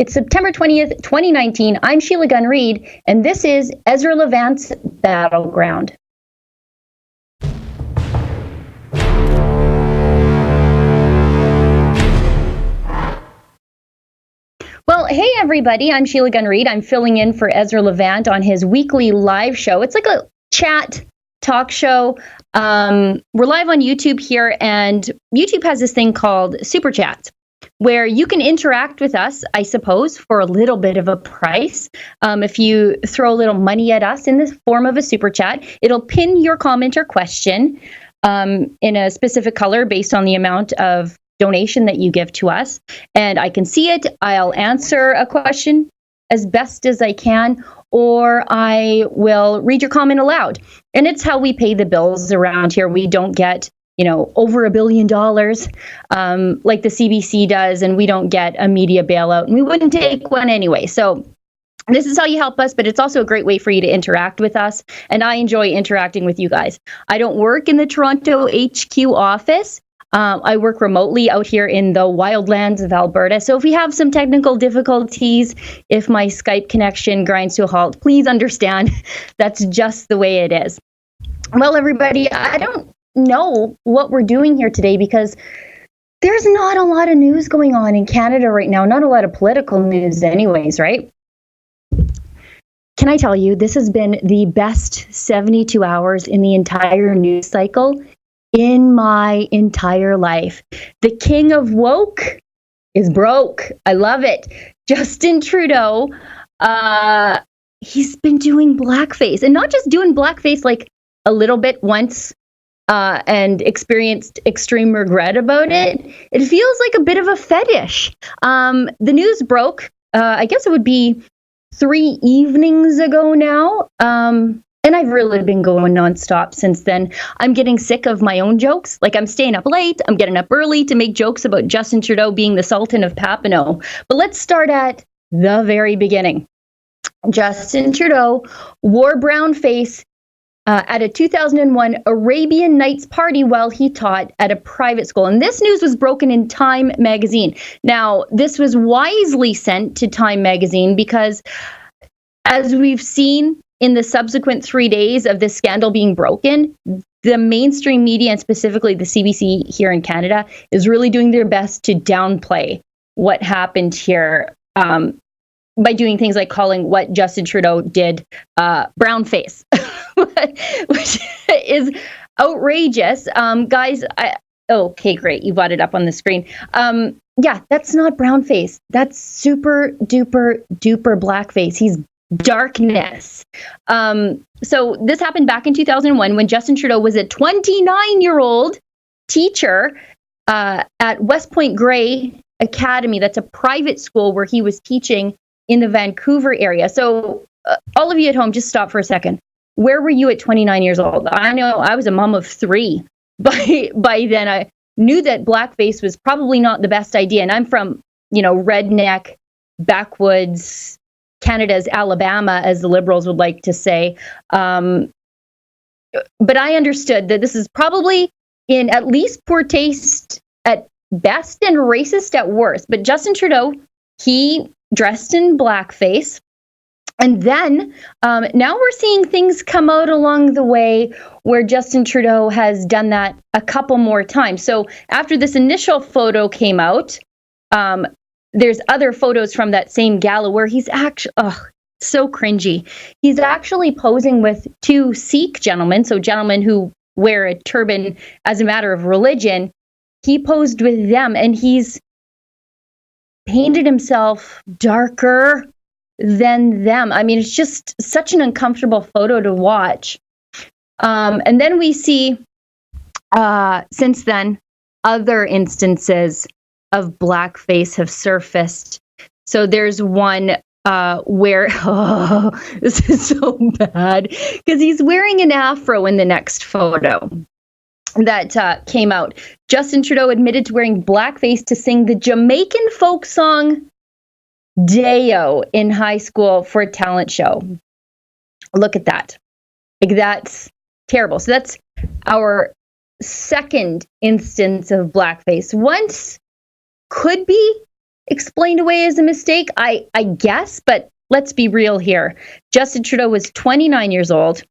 It's September 20th, 2019. I'm Sheila Gunn Reid, and this is Ezra Levant's Battleground. Well, hey everybody, I'm Sheila Gunn Reid. I'm filling in for Ezra Levant on his weekly live show. It's like a chat talk show. We're live on YouTube here, and YouTube has this thing called Super Chats, where you can interact with us, I suppose, for a little bit of a price. If you throw a little money at us in the form of a super chat, it'll pin your comment or question in a specific color based on the amount of donation that you give to us. And I can see it. I'll answer a question as best as I can, or I will read your comment aloud. And it's how we pay the bills around here. We don't get over $1 billion like the CBC does, and we don't get a media bailout, and we wouldn't take one anyway. So this is how you help us, but it's also a great way for you to interact with us, and I enjoy interacting with you guys. I don't work in the Toronto HQ office. I work remotely out here in the wildlands of Alberta. So if we have some technical difficulties, if my Skype connection grinds to a halt, please understand that's just the way it is. Well, everybody, I don't know what we're doing here today because there's not a lot of news going on in Canada right now, not a lot of political news anyways, right? Can I tell you, this has been the best 72 hours in the entire news cycle in my entire life. The king of woke is broke. I love it. Justin Trudeau, he's been doing blackface, and not just doing blackface like a little bit once and experienced extreme regret about it. It feels like a bit of a fetish. The news broke, I guess it would be 3 evenings ago now. And I've really been going nonstop since then. I'm getting sick of my own jokes. Like, I'm staying up late, I'm getting up early to make jokes about Justin Trudeau being the Sultan of Papineau. But let's start at the very beginning. Justin Trudeau wore brown face at a 2001 Arabian Nights party while he taught at a private school. And this news was broken in Time magazine. Now, this was wisely sent to Time magazine because, as we've seen in the subsequent 3 days of this scandal being broken, the mainstream media, and specifically the CBC here in Canada, is really doing their best to downplay what happened here by doing things like calling what Justin Trudeau did brown face, which is outrageous. Guys, okay, great. You brought it up on the screen. Yeah, that's not brown face. That's super duper duper blackface. He's darkness. So this happened back in 2001 when Justin Trudeau was a 29-year-old teacher at West Point Grey Academy. That's a private school where he was teaching in the Vancouver area. So all of you at home, just stop for a second. Where were you at 29 years old? I know I was a mom of 3. By then, I knew that blackface was probably not the best idea. And I'm from, redneck, backwoods, Canada's Alabama, as the Liberals would like to say. But I understood that this is probably in at least poor taste at best and racist at worst. But Justin Trudeau, he dressed in blackface. And then now we're seeing things come out along the way where Justin Trudeau has done that a couple more times. So after this initial photo came out, there's other photos from that same gala where he's actually, so cringy. He's actually posing with 2 Sikh gentlemen, so gentlemen who wear a turban as a matter of religion. He posed with them, and he's painted himself darker than them. I mean, it's just such an uncomfortable photo to watch. And then we see, since then, other instances of blackface have surfaced. So there's one where, this is so bad, because he's wearing an afro in the next photo that came out. Justin Trudeau admitted to wearing blackface to sing the Jamaican folk song Deo in high school for a talent show. Look at that. Like, that's terrible. So that's our second instance of blackface. Once could be explained away as a mistake, I guess, but let's be real here. Justin Trudeau was 29 years old,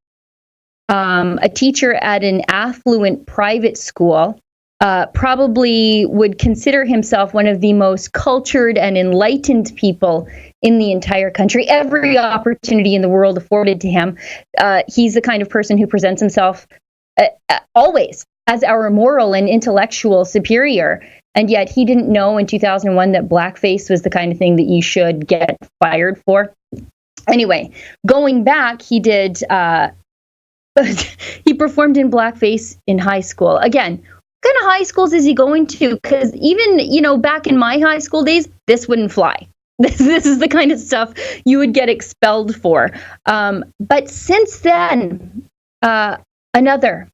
a teacher at an affluent private school, probably would consider himself one of the most cultured and enlightened people in the entire country. Every opportunity in the world afforded to him. He's the kind of person who presents himself always as our moral and intellectual superior. And yet he didn't know in 2001 that blackface was the kind of thing that you should get fired for. Anyway, going back, he did, he performed in blackface in high school. Again, what kind of high schools is he going to? Because even, back in my high school days, this wouldn't fly. This is the kind of stuff you would get expelled for. But since then, another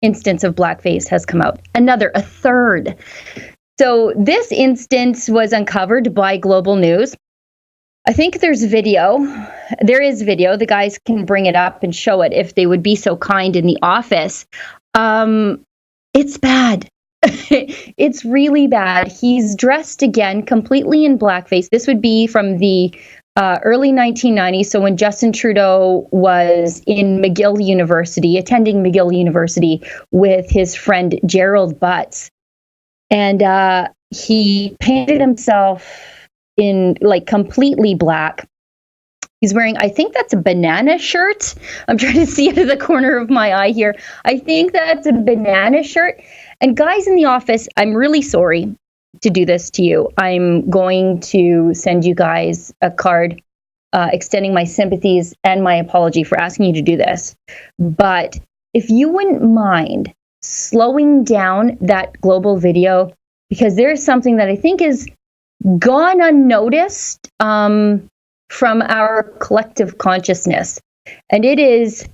instance of blackface has come out. A third. So this instance was uncovered by Global News. I think there's video. There is video. The guys can bring it up and show it if they would be so kind in the office. It's bad. It's really bad. He's dressed again completely in blackface. This would be from the early 1990s. So when Justin Trudeau was in McGill University, attending McGill University with his friend Gerald Butts. And he painted himself in completely black. He's wearing, I think that's a banana shirt. I'm trying to see out of the corner of my eye here. I think that's a banana shirt. And guys in the office, I'm really sorry to do this to you. I'm going to send you guys a card extending my sympathies and my apology for asking you to do this. But if you wouldn't mind slowing down that global video, because there's something that I think is gone unnoticed from our collective consciousness. And it is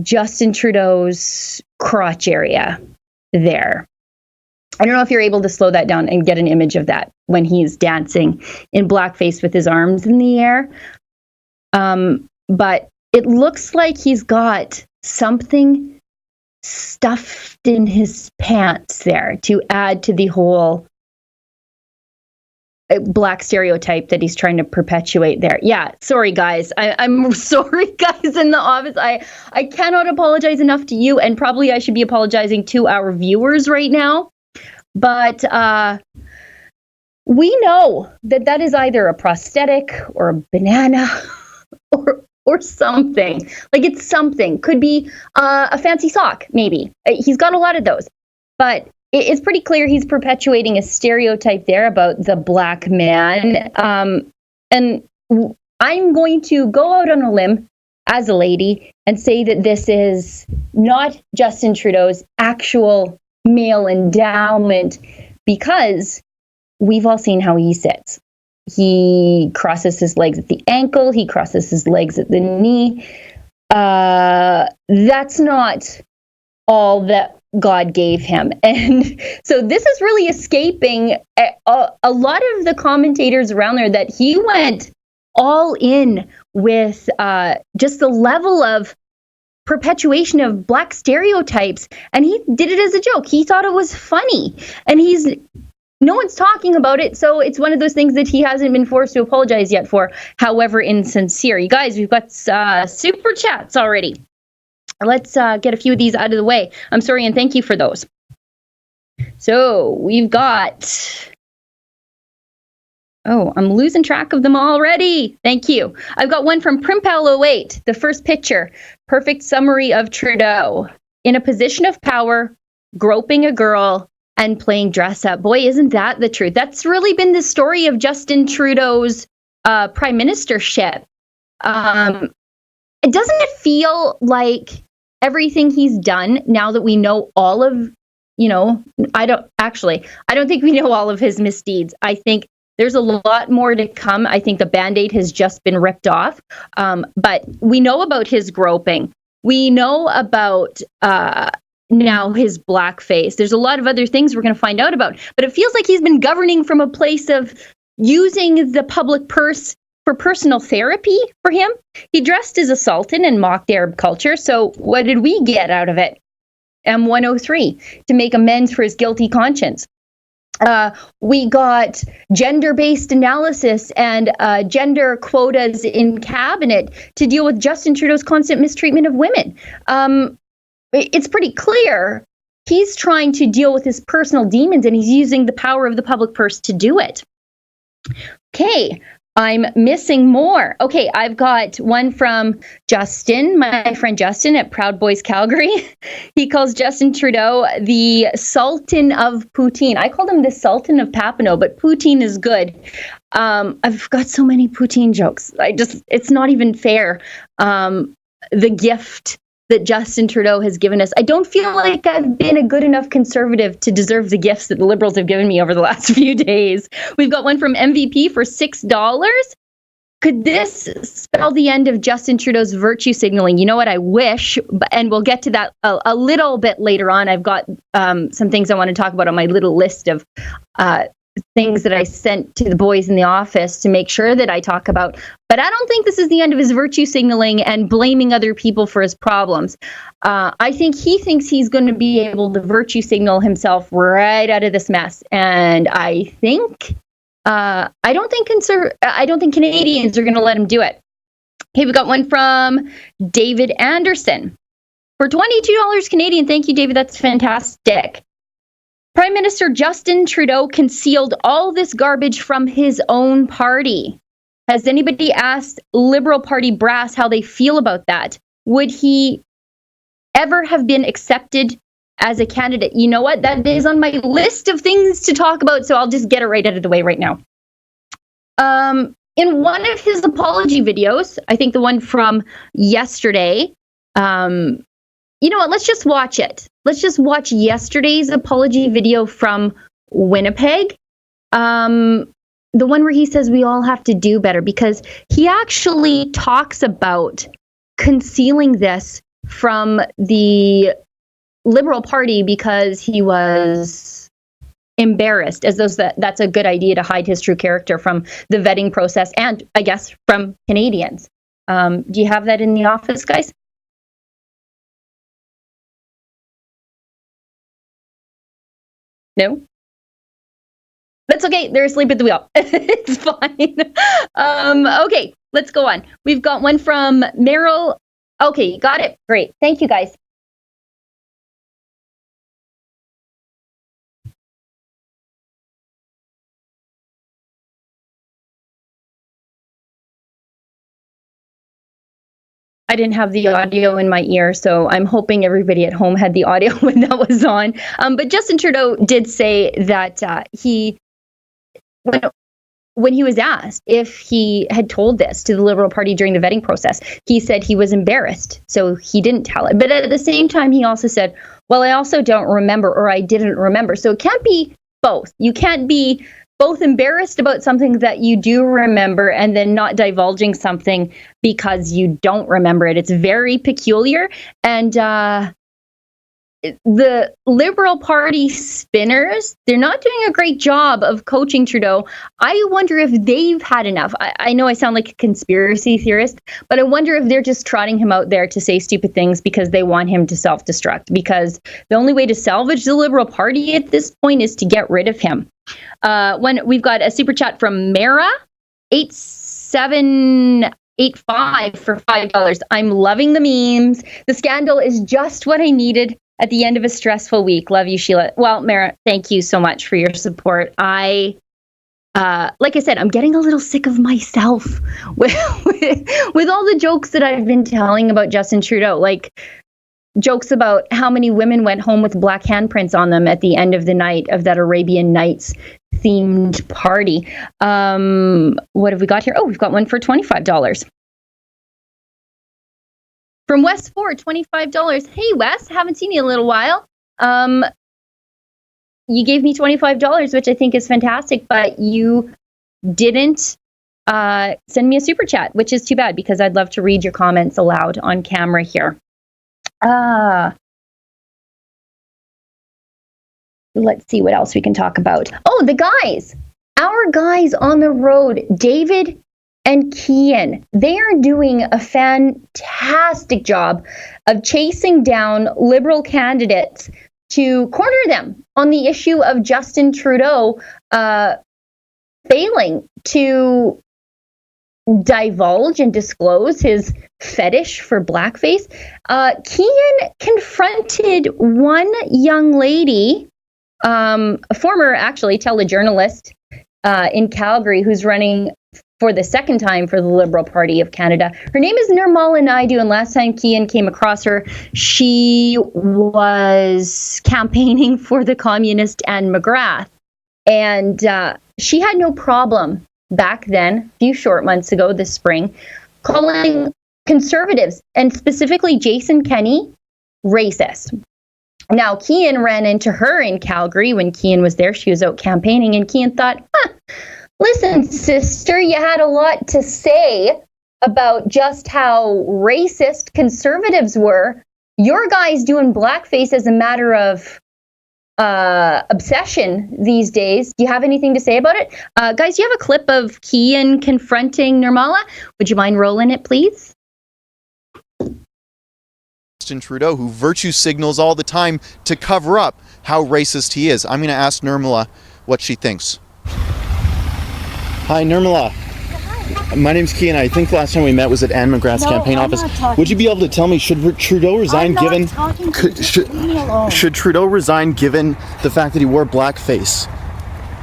Justin Trudeau's crotch area there. I don't know if you're able to slow that down and get an image of that when he's dancing in blackface with his arms in the air. But it looks like he's got something stuffed in his pants there to add to the whole black stereotype that he's trying to perpetuate there. Yeah, sorry guys. I'm sorry guys in the office. I cannot apologize enough to you, and probably I should be apologizing to our viewers right now. But we know that is either a prosthetic or a banana or something. It's something. Could be a fancy sock, maybe. He's got a lot of those. But it's pretty clear he's perpetuating a stereotype there about the black man. And I'm going to go out on a limb as a lady and say that this is not Justin Trudeau's actual male endowment, because we've all seen how he sits. He crosses his legs at the ankle. He crosses his legs at the knee. That's not all that God gave him. And so this is really escaping a lot of the commentators around there, that he went all in with just the level of perpetuation of black stereotypes. And he did it as a joke. He thought it was funny. And no one's talking about it. So it's one of those things that he hasn't been forced to apologize yet for, however insincere. You guys, we've got super chats already. Let's get a few of these out of the way. I'm sorry, and thank you for those. So we've got... Oh, I'm losing track of them already. Thank you. I've got one from Primpal08, the first picture. Perfect summary of Trudeau. In a position of power, groping a girl, and playing dress up. Boy, isn't that the truth? That's really been the story of Justin Trudeau's prime ministership. Doesn't it feel like everything he's done, now that we know all of, I don't think we know all of his misdeeds. I think there's a lot more to come. I think the Band-Aid has just been ripped off. But we know about his groping. We know about now his blackface. There's a lot of other things we're going to find out about. But it feels like he's been governing from a place of using the public purse for personal therapy for him. He dressed as a sultan and mocked Arab culture. So what did we get out of it? M103, to make amends for his guilty conscience. We got gender-based analysis and gender quotas in cabinet to deal with Justin Trudeau's constant mistreatment of women. It's pretty clear he's trying to deal with his personal demons, and he's using the power of the public purse to do it. Okay, I'm missing more. Okay, I've got one from Justin, my friend Justin at Proud Boys Calgary. He calls Justin Trudeau the Sultan of Poutine. I called him the Sultan of Papineau, but poutine is good. I've got so many poutine jokes. It's not even fair. The gift that Justin Trudeau has given us. I don't feel like I've been a good enough conservative to deserve the gifts that the Liberals have given me over the last few days. We've got one from MVP for $6. Could this spell the end of Justin Trudeau's virtue signaling? You know what? I wish, and we'll get to that a little bit later on. I've got some things I want to talk about on my little list of things that I sent to the boys in the office to make sure that I talk about. But I don't think this is the end of his virtue signaling and blaming other people for his problems. I think he thinks he's going to be able to virtue signal himself right out of this mess. And I think I don't think Canadians are going to let him do it. Okay, we got one from David Anderson for $22 Canadian. Thank you, David. That's fantastic. Prime Minister Justin Trudeau concealed all this garbage from his own party. Has anybody asked Liberal Party brass how they feel about that? Would he ever have been accepted as a candidate? You know what? That is on my list of things to talk about, so I'll just get it right out of the way right now. In one of his apology videos, I think the one from yesterday, you know what? Let's just watch it. Let's just watch yesterday's apology video from Winnipeg. The one where he says we all have to do better, because he actually talks about concealing this from the Liberal Party because he was embarrassed, as though that's a good idea to hide his true character from the vetting process and, I guess, from Canadians. Do you have that in the office, guys? No? That's okay. They're asleep at the wheel. It's fine. Okay, let's go on. We've got one from Meryl. Okay, got it. Great. Thank you, guys. I didn't have the audio in my ear, so I'm hoping everybody at home had the audio when that was on. But Justin Trudeau did say that when he was asked if he had told this to the Liberal Party during the vetting process, he said he was embarrassed, so he didn't tell it. But at the same time, he also said, well, I also don't remember, or I didn't remember. So it can't be both. You can't be both embarrassed about something that you do remember and then not divulging something because you don't remember it. It's very peculiar. And the Liberal Party spinners, they're not doing a great job of coaching Trudeau. I wonder if they've had enough. I know I sound like a conspiracy theorist, but I wonder if they're just trotting him out there to say stupid things because they want him to self-destruct. Because the only way to salvage the Liberal Party at this point is to get rid of him. When we've got a super chat from Mara, 8785 for $5. I'm loving the memes. The scandal is just what I needed at the end of a stressful week. Love you, Sheila. Well, Mara, thank you so much for your support. Like I said, I'm getting a little sick of myself with all the jokes that I've been telling about Justin Trudeau, like jokes about how many women went home with black handprints on them at the end of the night of that Arabian Nights themed party. What have we got here? Oh, we've got one for $25. From Wes Ford, $25. Hey, Wes, haven't seen you in a little while. You gave me $25, which I think is fantastic, but you didn't send me a super chat, which is too bad because I'd love to read your comments aloud on camera here. Let's see what else we can talk about. Oh, the guys. Our guys on the road, David and Kian, they are doing a fantastic job of chasing down Liberal candidates to corner them on the issue of Justin Trudeau failing to divulge and disclose his fetish for blackface. Keean confronted one young lady, a former, actually, telejournalist in Calgary, who's running for the second time for the Liberal Party of Canada. Her name is Nirmala Naidu, and last time Keean came across her, she was campaigning for the Communist Anne McGrath. And she had no problem back then, a few short months ago this spring, calling Conservatives, and specifically Jason Kenney, racist. Now, Keean ran into her in Calgary when Keean was there. She was out campaigning, and Keean thought, listen, sister, you had a lot to say about just how racist Conservatives were. Your guy's doing blackface as a matter of obsession these days. Do you have anything to say about it? Guys, do you have a clip of Keean confronting Nirmala? Would you mind rolling it, please? Justin Trudeau, who virtue signals all the time to cover up how racist he is. I'm going to ask Nirmala what she thinks. Hi, Nirmala. Hi. My name's Keean. I think last time we met was at Anne McGrath's campaign office. Would you be able to tell me, should Trudeau resign should Trudeau resign given the fact that he wore blackface?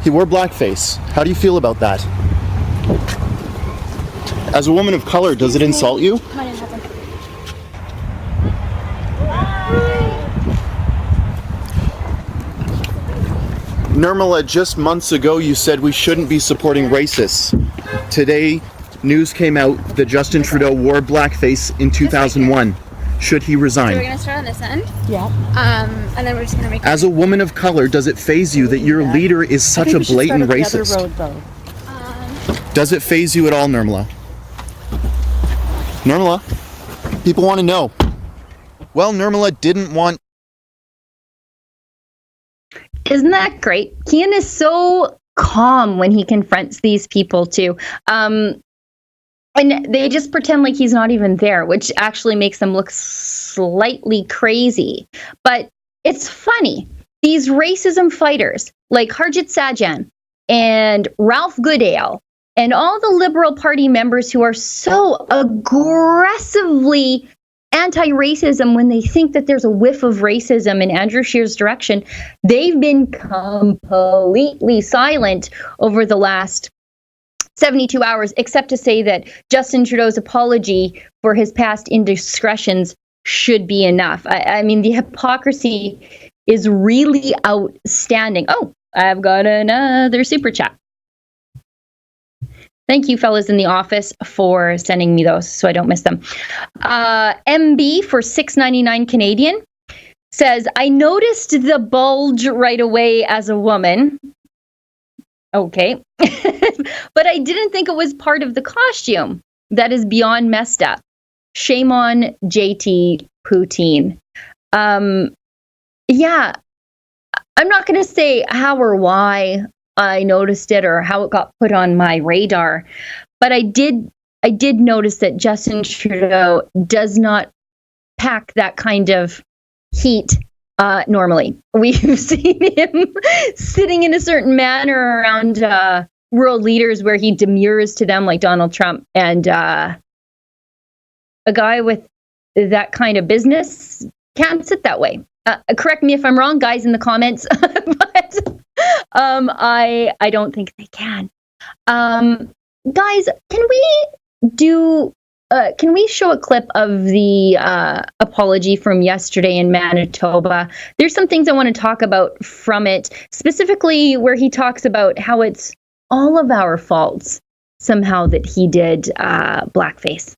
He wore blackface. How do you feel about that? As a woman of color, does it insult you? Nirmala, just months ago you said we shouldn't be supporting racists. Today, news came out that Justin Trudeau wore blackface in 2001. Should he resign? So we're going to start on this end? Yeah. And then we're just going to make... As a woman of color, does it faze you that your leader is such a blatant racist? Does it faze you at all, Nirmala? Nirmala, people want to know. Well, Nirmala didn't want... Isn't that great? Keean is so calm when he confronts these people too. And they just pretend like he's not even there, which actually makes them look slightly crazy. But it's funny. These racism fighters like Harjit Sajjan and Ralph Goodale and all the Liberal Party members who are so aggressively anti-racism when they think that there's a whiff of racism in Andrew Scheer's direction, they've been completely silent over the last 72 hours, except to say that Justin Trudeau's apology for his past indiscretions should be enough. I mean, the hypocrisy is really outstanding. Oh, I've got another super chat. Thank you, fellas in the office, for sending me those so I don't miss them. MB for $6.99 Canadian says, I noticed the bulge right away as a woman. Okay. But I didn't think it was part of the costume. That is beyond messed up. Shame on JT Poutine. Yeah, I'm not going to say how or why I noticed it or how it got put on my radar, but I did notice that Justin Trudeau does not pack that kind of heat normally. We've seen him sitting in a certain manner around world leaders where he demurs to them like Donald Trump, and a guy with that kind of business can't sit that way. Correct me if I'm wrong, guys, in the comments, but I don't think they can. Guys, can we show a clip of the apology from yesterday in Manitoba? There's some things I want to talk about from it, specifically where he talks about how it's all of our faults somehow that he did blackface.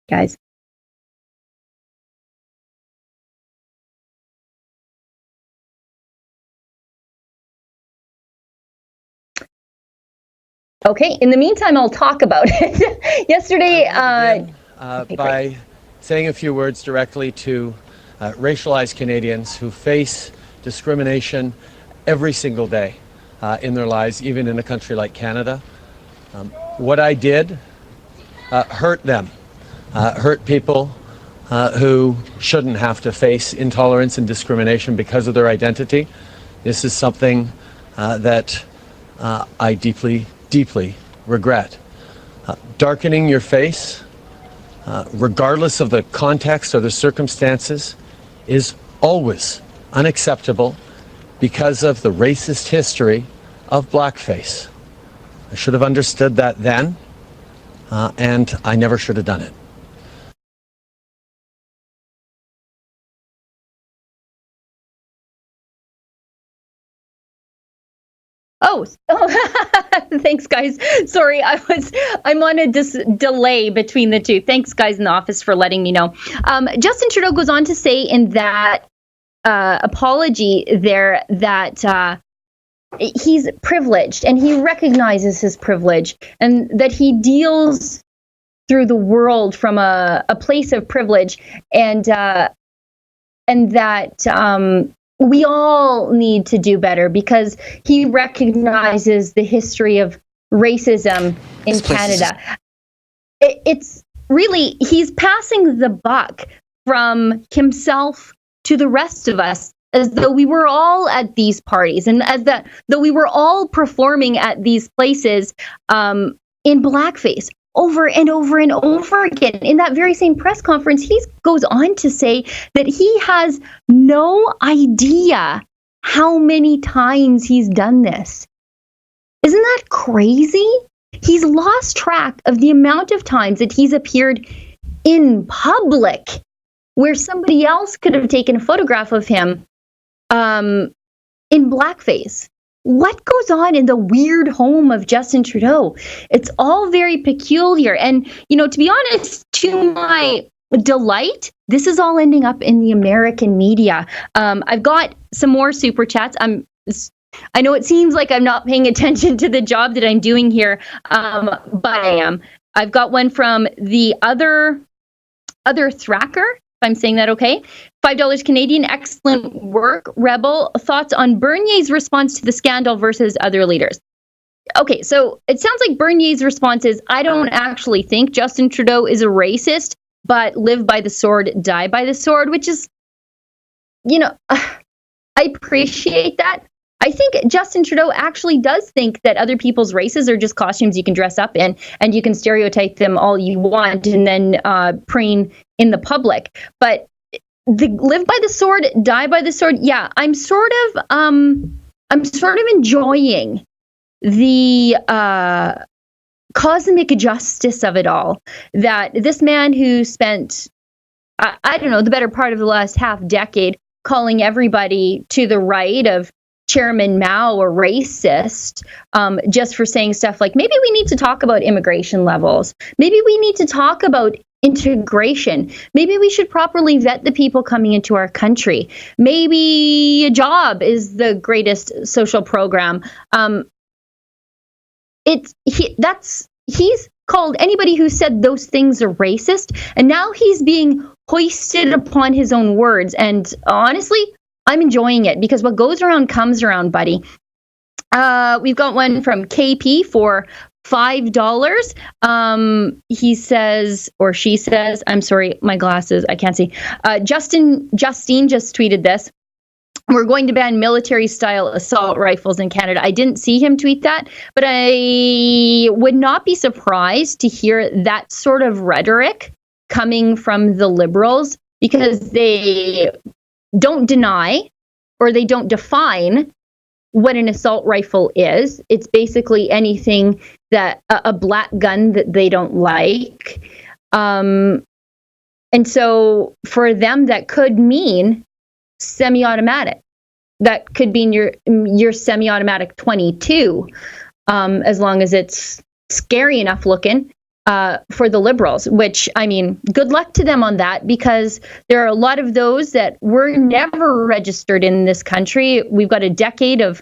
Guys. Okay, in the meantime, I'll talk about it. Yesterday, by saying a few words directly to racialized Canadians who face discrimination every single day in their lives, even in a country like Canada. What I did hurt them, hurt people who shouldn't have to face intolerance and discrimination because of their identity. This is something that I deeply, deeply regret. Darkening your face, regardless of the context or the circumstances, is always unacceptable because of the racist history of blackface. I should have understood that then, and I never should have done it. Oh, thanks, guys. Sorry, I'm on a delay between the two. Thanks, guys in the office, for letting me know. Justin Trudeau goes on to say in that apology there that he's privileged and he recognizes his privilege and that he deals through the world from a place of privilege, and that we all need to do better because he recognizes the history of racism in Canada. It's really, he's passing the buck from himself to the rest of us, as though we were all at these parties and though we were all performing at these places in blackface over and over and over again. In that very same press conference, he goes on to say that he has no idea how many times he's done this. Isn't that crazy? He's lost track of the amount of times that he's appeared in public where somebody else could have taken a photograph of him in blackface. What goes on in the weird home of Justin Trudeau? It's all very peculiar. And, to be honest, to my delight, this is all ending up in the American media. I've got some more super chats. I know it seems like I'm not paying attention to the job that I'm doing here, but I am. I've got one from the other Thracker, if I'm saying that okay. $5 Canadian, excellent work, Rebel. Thoughts on Bernier's response to the scandal versus other leaders? Okay, so it sounds like Bernier's response is, I don't actually think Justin Trudeau is a racist, but live by the sword, die by the sword, which is, I appreciate that. I think Justin Trudeau actually does think that other people's races are just costumes you can dress up in, and you can stereotype them all you want and then preen in the public. But the live by the sword, die by the sword. Yeah, I'm sort of enjoying the cosmic justice of it all. That this man who spent, I don't know, the better part of the last half decade calling everybody to the right of Chairman Mao a racist, just for saying stuff like, maybe we need to talk about immigration levels. Maybe we need to talk about integration. Maybe we should properly vet the people coming into our country. Maybe a job is the greatest social program. He's called anybody who said those things a racist, and now he's being hoisted upon his own words. And honestly, I'm enjoying it because what goes around comes around, buddy. We've got one from KP for $5. He says, or she says, I'm sorry, my glasses, I can't see. Justine just tweeted this. We're going to ban military-style assault rifles in Canada. I didn't see him tweet that, but I would not be surprised to hear that sort of rhetoric coming from the Liberals, because they don't deny or they don't define what an assault rifle is. It's basically anything that a black gun that they don't like. And so for them, that could mean semi-automatic. That could mean your semi-automatic 22, as long as it's scary enough looking for the Liberals, which, I mean, good luck to them on that, because there are a lot of those that were never registered in this country. We've got a decade of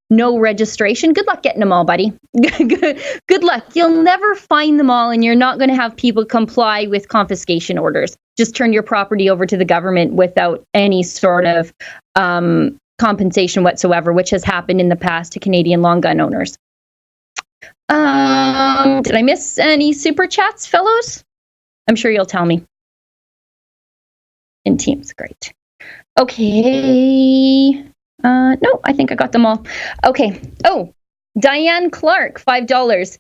no registration. Good luck getting them all, buddy. Good luck. You'll never find them all, and you're not going to have people comply with confiscation orders. Just turn your property over to the government without any sort of compensation whatsoever, which has happened in the past to Canadian long gun owners. Did I miss any super chats, fellows? I'm sure you'll tell me. in Teams. Great. Okay. No, I think I got them all. Okay. Oh, Diane Clark, $5.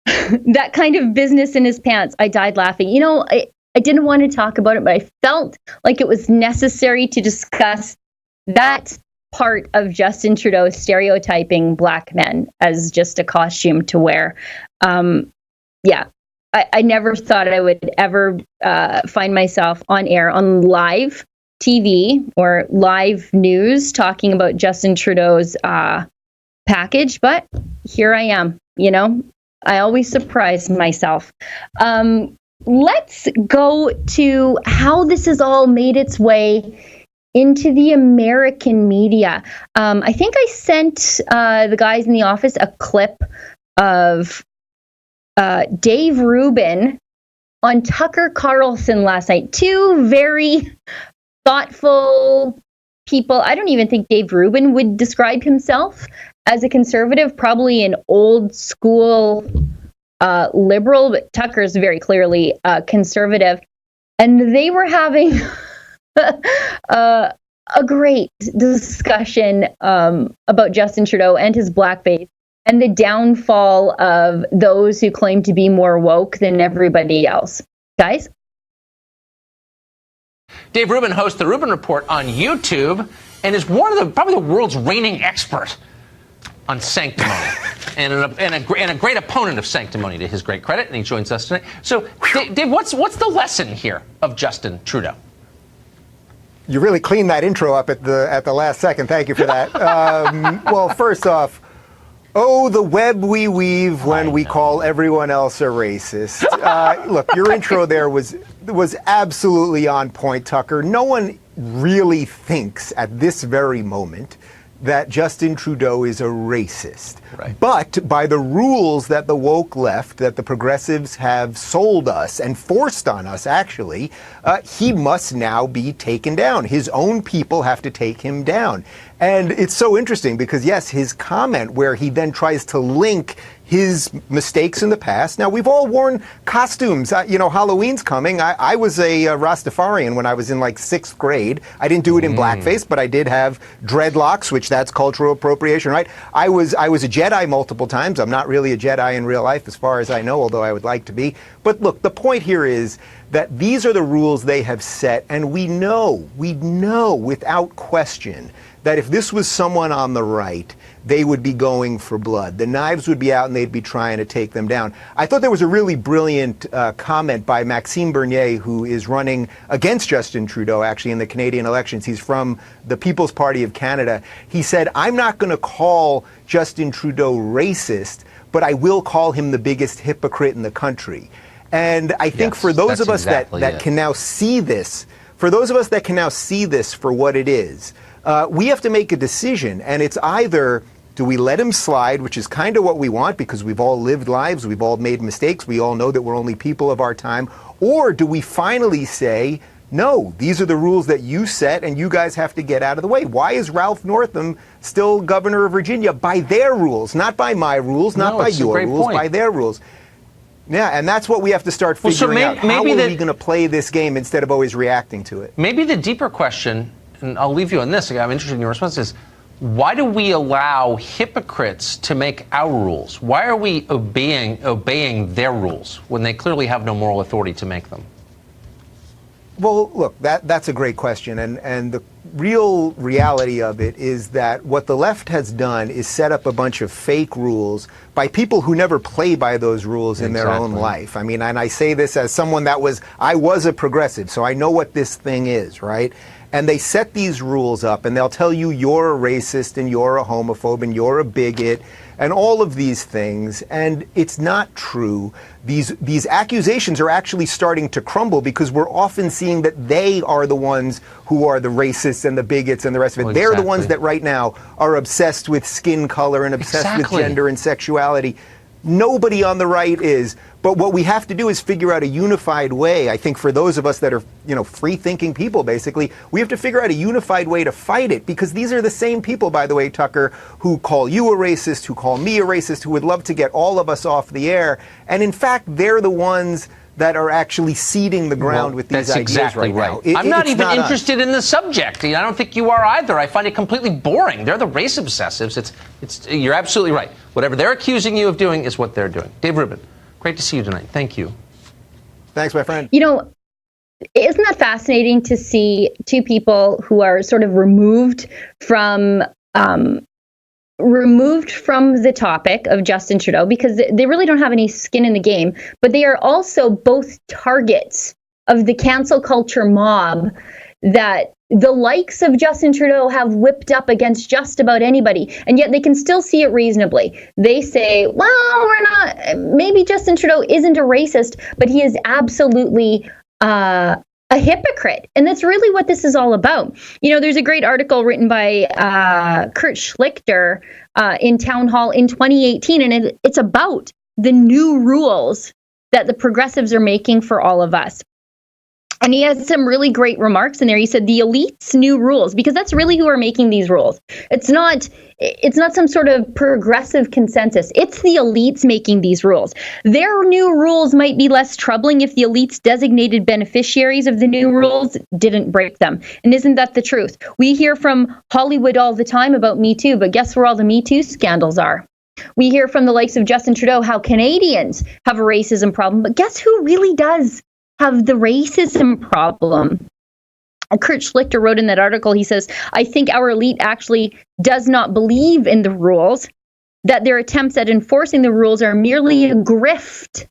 That kind of business in his pants. I died laughing. You know, I didn't want to talk about it, but I felt like it was necessary to discuss that part of Justin Trudeau stereotyping black men as just a costume to wear. Yeah, I never thought I would ever find myself on air on live TV or live news talking about Justin Trudeau's package, but here I am. You know, I always surprise myself. Let's go to how this has all made its way into the American media. I think I sent the guys in the office a clip of Dave Rubin on Tucker Carlson last night. Two very thoughtful people. I don't even think Dave Rubin would describe himself as a conservative, probably an old school liberal, but Tucker's very clearly conservative. And they were having a great discussion about Justin Trudeau and his blackface and the downfall of those who claim to be more woke than everybody else. Guys? Dave Rubin hosts the Rubin Report on YouTube and is probably the world's reigning expert on sanctimony and a great opponent of sanctimony, to his great credit, and he joins us tonight. So, Dave, what's the lesson here of Justin Trudeau? You really cleaned that intro up at the last second. Thank you for that. Well, first off, oh, the web we weave when we call everyone else a racist. Look, your intro there was absolutely on point, Tucker. No one really thinks at this very moment that Justin Trudeau is a racist. Right. But by the rules that the woke left, that the progressives have sold us and forced on us, actually, he must now be taken down. His own people have to take him down. And it's so interesting because, yes, his comment where he then tries to link his mistakes in the past. Now, we've all worn costumes. Halloween's coming. I was a Rastafarian when I was in like 6th grade. I didn't do it in blackface, but I did have dreadlocks, which that's cultural appropriation, right? I was a Jedi multiple times. I'm not really a Jedi in real life as far as I know, although I would like to be. But look, the point here is that these are the rules they have set, and we know without question that if this was someone on the right, they would be going for blood. The knives would be out and they'd be trying to take them down. I thought there was a really brilliant comment by Maxime Bernier, who is running against Justin Trudeau, actually, in the Canadian elections. He's from the People's Party of Canada. He said, I'm not going to call Justin Trudeau racist, but I will call him the biggest hypocrite in the country. And I think for those of us that can now see this, for those of us that can now see this for what it is, we have to make a decision, and it's either do we let him slide, which is kind of what we want because we've all lived lives, we've all made mistakes, we all know that we're only people of our time, or do we finally say, no, these are the rules that you set and you guys have to get out of the way? Why is Ralph Northam still governor of Virginia? By their rules, not by my rules, not by your rules, by their rules. Yeah, and that's what we have to start figuring out. How are we going to play this game instead of always reacting to it? Maybe the deeper question, and I'll leave you on this, I'm interested in your response, is why do we allow hypocrites to make our rules? Why are we obeying their rules when they clearly have no moral authority to make them? Well, look, that's a great question, and the real reality of it is that what the left has done is set up a bunch of fake rules by people who never play by those rules in their own life. I mean, and I say this as someone I was a progressive, so I know what this thing is, right? And they set these rules up, and they'll tell you you're a racist, and you're a homophobe, and you're a bigot, and all of these things, and it's not true. These accusations are actually starting to crumble because we're often seeing that they are the ones who are the racists and the bigots and the rest of it. Well, they're the ones that right now are obsessed with skin color and obsessed with gender and sexuality. Nobody on the right is. But what we have to do is figure out a unified way. I think for those of us that are, free-thinking people, basically, we have to figure out a unified way to fight it, because these are the same people, by the way, Tucker, who call you a racist, who call me a racist, who would love to get all of us off the air. And in fact, they're the ones that are actually seeding the ground with these that's ideas exactly right right. now. I'm not It's even us. interested in the subject. I don't think you are either. I find it completely boring. They're the race obsessives. You're absolutely right. Whatever they're accusing you of doing is what they're doing. Dave Rubin, great to see you tonight. Thank you. Thanks, my friend. You know, isn't that fascinating to see two people who are sort of removed from the topic of Justin Trudeau, because they really don't have any skin in the game, but they are also both targets of the cancel culture mob that the likes of Justin Trudeau have whipped up against just about anybody, and yet they can still see it reasonably. They say, well, maybe Justin Trudeau isn't a racist, but he is absolutely a hypocrite. And that's really what this is all about. You know, there's a great article written by Kurt Schlichter in Town Hall in 2018, and it's about the new rules that the progressives are making for all of us. And he has some really great remarks in there. He said the elite's new rules, because that's really who are making these rules. It's not some sort of progressive consensus. It's the elites making these rules. Their new rules might be less troubling if the elites designated beneficiaries of the new rules didn't break them. And isn't that the truth? We hear from Hollywood all the time about Me Too, but guess where all the Me Too scandals are? We hear from the likes of Justin Trudeau how Canadians have a racism problem, but guess who really does have the racism problem? Kurt Schlichter wrote in that article, he says, I think our elite actually does not believe in the rules, that their attempts at enforcing the rules are merely a grift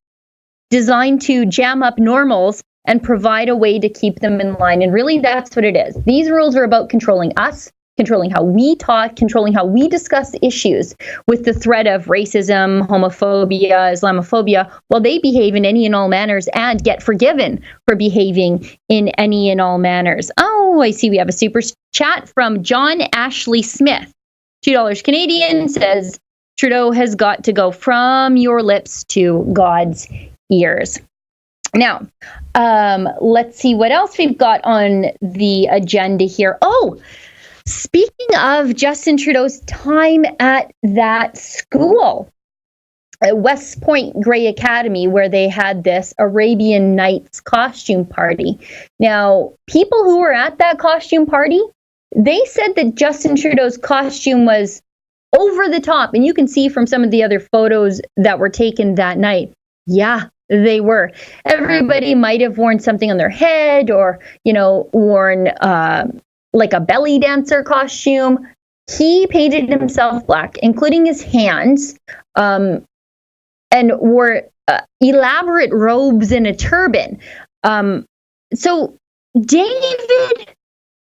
designed to jam up normals and provide a way to keep them in line. And really, that's what it is. These rules are about controlling us, controlling how we talk, controlling how we discuss issues with the threat of racism, homophobia, Islamophobia, while they behave in any and all manners and get forgiven for behaving in any and all manners. Oh, I see we have a super chat from John Ashley Smith. $2 Canadian says, Trudeau has got to go from your lips to God's ears. Now, let's see what else we've got on the agenda here. Oh, speaking of Justin Trudeau's time at that school, at West Point Grey Academy, where they had this Arabian Nights costume party. Now, people who were at that costume party, they said that Justin Trudeau's costume was over the top. And you can see from some of the other photos that were taken that night. Yeah, they were. Everybody might have worn something on their head or, worn like a belly dancer costume. He painted himself black, including his hands, and wore elaborate robes and a turban. So David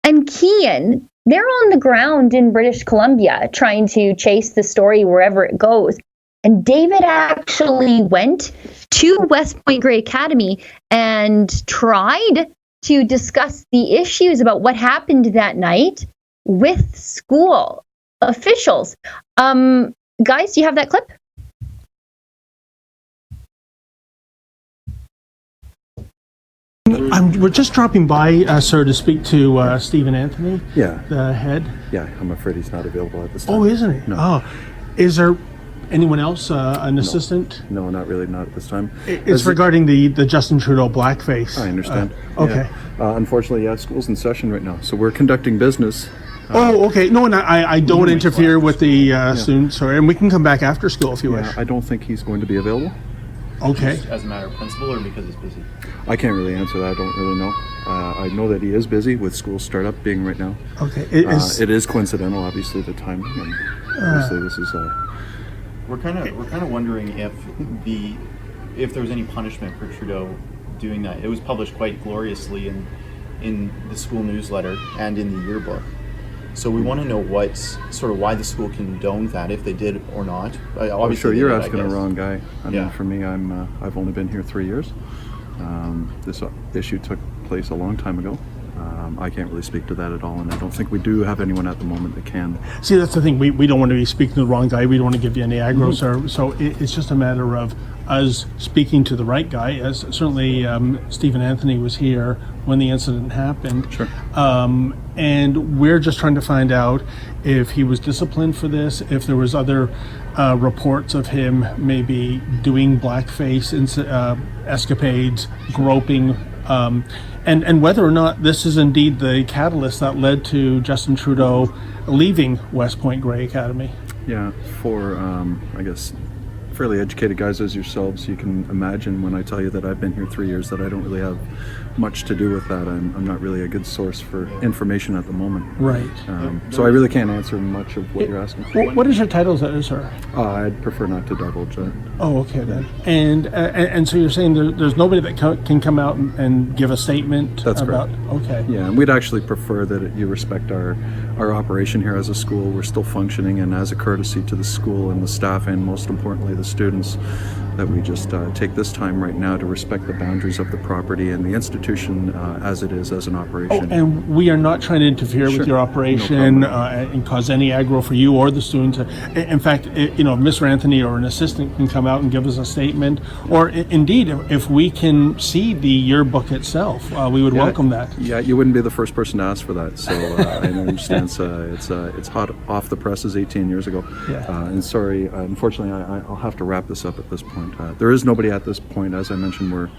and Kian, they're on the ground in British Columbia trying to chase the story wherever it goes. And David actually went to West Point Grey Academy and tried to discuss the issues about what happened that night with school officials. Guys, do you have that clip? We're just dropping by, sir, to speak to Stephen Anthony, the head. Yeah, I'm afraid he's not available at this time. Oh, isn't he? No. Oh, is there anyone else, an assistant? No, not really, not at this time. It's regarding the Justin Trudeau blackface. I understand. Okay. Yeah. Unfortunately, school's in session right now, so we're conducting business. Okay. No, and I don't interfere with the students, and we can come back after school if you wish. I don't think he's going to be available. Okay. Just as a matter of principle, or because he's busy? I can't really answer that. I don't really know. I know that he is busy with school startup being right now. Okay. It is coincidental, obviously, the timing, and obviously this is. We're kind of wondering if there was any punishment for Trudeau doing that. It was published quite gloriously in the school newsletter and in the yearbook. So we want to know why the school condoned that, if they did or not. I'm sure you're asking the wrong guy. I mean, for me, I've only been here 3 years. This issue took place a long time ago. I can't really speak to that at all, and I don't think we do have anyone at the moment that can. See, that's the thing. We don't want to be speaking to the wrong guy. We don't want to give you any aggro, sir. So it's just a matter of us speaking to the right guy. As certainly Stephen Anthony was here when the incident happened. Sure. and we're just trying to find out if he was disciplined for this, if there was other reports of him maybe doing blackface escapades, groping, and whether or not this is indeed the catalyst that led to Justin Trudeau leaving West Point Grey Academy. Yeah, for I guess fairly educated guys as yourselves, you can imagine when I tell you that I've been here 3 years that I don't really have much to do with that. I'm not really a good source for information at the moment. Right. So I really can't answer much of what you're asking for. What is your title, sir? I'd prefer not to divulge that. Oh, okay then. And so you're saying there's nobody that can come out and give a statement? That's about, correct. Okay. Yeah, and we'd actually prefer that you respect our operation here as a school. We're still functioning, and as a courtesy to the school and the staff, and most importantly the students, that we just take this time right now to respect the boundaries of the property and the institution as it is as an operation. Oh, and we are not trying to interfere with your operation and cause any aggro for you or the students. In fact, if Mr. Anthony or an assistant can come out and give us a statement, or indeed, if we can see the yearbook itself, we would welcome that. Yeah, you wouldn't be the first person to ask for that, so I understand it's hot off the presses 18 years ago. Yeah. And sorry, unfortunately, I'll have to wrap this up at this point. There is nobody at this point. As I mentioned, we're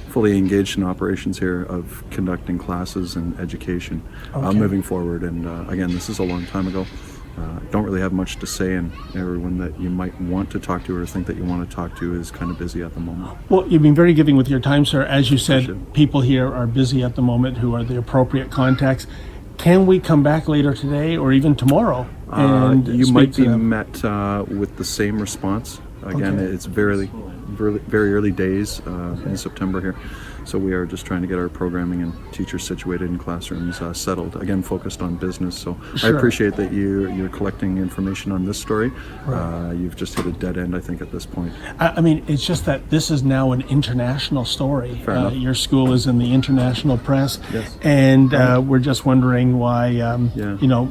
fully engaged in operations here of conducting classes and education moving forward. And again, this is a long time ago. Don't really have much to say, and everyone that you might want to talk to or think that you want to talk to is kind of busy at the moment. Well, you've been very giving with your time, sir. As you said, people here are busy at the moment who are the appropriate contacts. Can we come back later today or even tomorrow? And you might be met with the same response. Again, it's very early days in September here, so we are just trying to get our programming and teachers situated in classrooms settled. Again, focused on business. So Sure. I appreciate that you're collecting information on this story. Right. You've just hit a dead end, I think, at this point. I mean, it's just that this is now an international story. Fair enough. Your school is in the international press, Yes. and we're just wondering why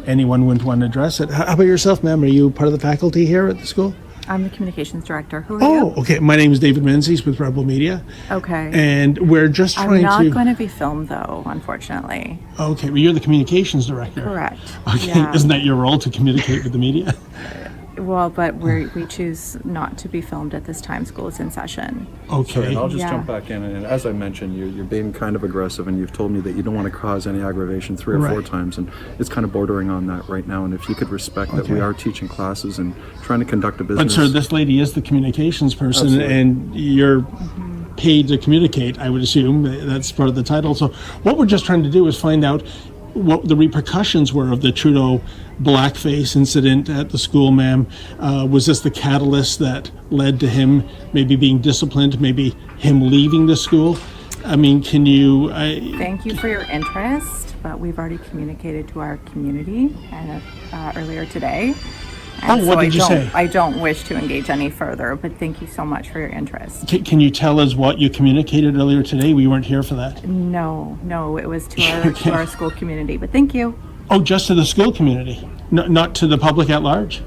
anyone wouldn't want to address it. How about yourself, ma'am? Are you part of the faculty here at the school? I'm the communications director. Who are you? Oh, okay. My name is David Menzies with Rebel Media. Okay. And we're just trying I'm not to... going to be filmed, though, unfortunately. Okay, well, you're the communications director. Correct. Okay, Yeah. Isn't that your role, to communicate with the media? Well, but we choose not to be filmed at this time. School is in session. Okay. And I'll just Yeah. jump back in. And as I mentioned, you're being kind of aggressive, and you've told me that you don't want to cause any aggravation 3 or 4 Right. times, and it's kind of bordering on that right now. And if you could respect that we Okay. are teaching classes and trying to conduct a business. But, sir, this lady is the communications person, Absolutely. and you're paid to communicate, I would assume. That's part of the title. So what we're just trying to do is find out what the repercussions were of the Trudeau blackface incident at the school, ma'am. Was this the catalyst that led to him maybe being disciplined, maybe him leaving the school? I mean, can you... Thank you for your interest, but we've already communicated to our community earlier today. And what did you say? I don't wish to engage any further, but thank you so much for your interest. Can you tell us what you communicated earlier today? We weren't here for that. No, it was to our school community, but thank you. Oh, just to the school community, not to the public at large?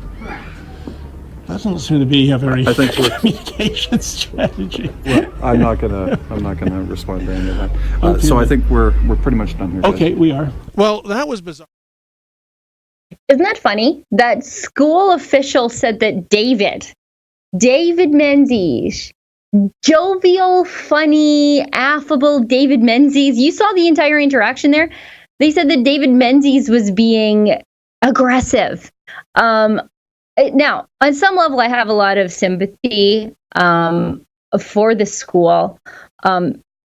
That doesn't seem to be a very I think communication strategy. I'm not gonna respond to any of that. Okay. So I think we're pretty much done here. guys. Okay, we are. Well, that was bizarre. Isn't that funny? That school official said that David Menzies, jovial, funny, affable David Menzies. You saw the entire interaction there. They said that David Menzies was being aggressive. Now, on some level, I have a lot of sympathy for the school.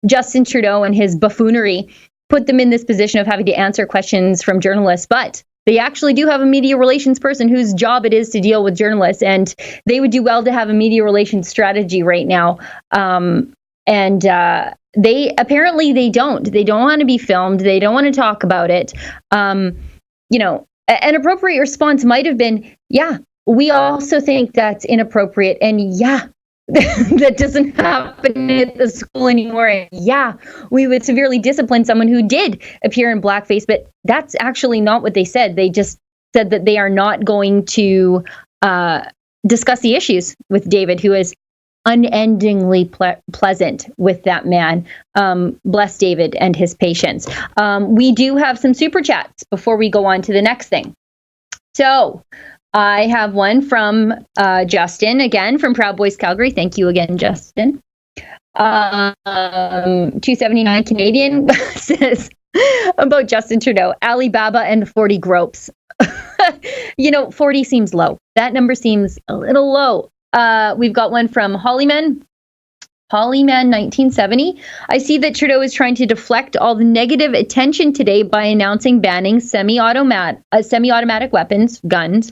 Justin Trudeau and his buffoonery put them in this position of having to answer questions from journalists, but they actually do have a media relations person whose job it is to deal with journalists, and they would do well to have a media relations strategy right now. They don't want to be filmed. They don't want to talk about it. An appropriate response might have been, yeah, we also think that's inappropriate. And yeah, that doesn't happen at the school anymore. And yeah, we would severely discipline someone who did appear in blackface. But that's actually not what they said. They just said that they are not going to discuss the issues with David, who is unendingly pleasant with that man. Bless David and his patience. We do have some super chats before we go on to the next thing. So I have one from Justin, again, from Proud Boys Calgary. Thank you again, Justin. 279 Canadian says about Justin Trudeau, Alibaba and 40 gropes. 40 seems low. That number seems a little low. We've got one from Hollyman 1970. I see that Trudeau is trying to deflect all the negative attention today by announcing banning semi-automatic weapons, guns,